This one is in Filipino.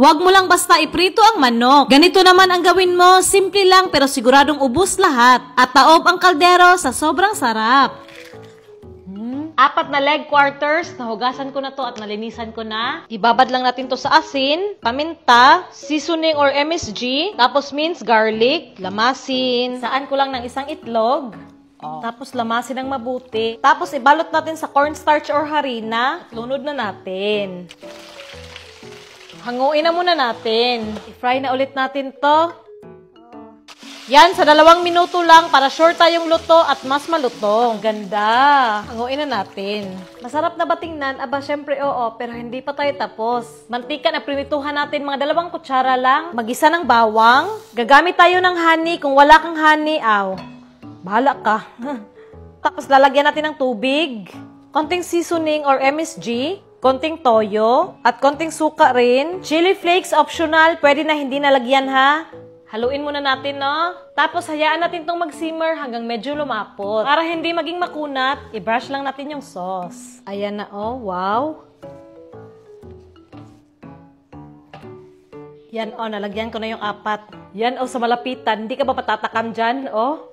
Huwag mo lang basta iprito ang manok. Ganito naman ang gawin mo, simple lang pero siguradong ubos lahat. At taob ang kaldero sa sobrang sarap. 4 na leg quarters, nahugasan ko na to at nalinisan ko na. Ibabad lang natin to sa asin, paminta, seasoning or MSG, tapos minced garlic, lamasin. Saan ko lang ng isang itlog. Tapos lamasin ng mabuti. Tapos ibalot natin sa cornstarch or harina. At lunod na natin. Hanguin na muna natin. I-fry na ulit natin to. Yan, sa 2 minuto lang para sure tayong luto at mas malutong. Ganda. Hanguin na natin. Masarap na ba tingnan? Aba, syempre oo, pero hindi pa tayo tapos. Mantika na prinituhan natin, mga 2 kutsara lang. Magisa ng bawang. Gagamit tayo ng honey. Kung wala kang honey, bahala ka. Tapos lalagyan natin ng tubig. Konting seasoning or MSG. Konting toyo, at konting suka rin. Chili flakes, optional. Pwede na hindi nalagyan ha. Haluin muna natin, no? Tapos hayaan natin itong mag-simmer hanggang medyo lumapot. Para hindi maging makunat, i-brush lang natin yung sauce. Ayan na, oh. Wow. Yan, oh. Nalagyan ko na yung 4. Yan, oh. Sa malapitan. Hindi ka ba patatakam dyan, oh?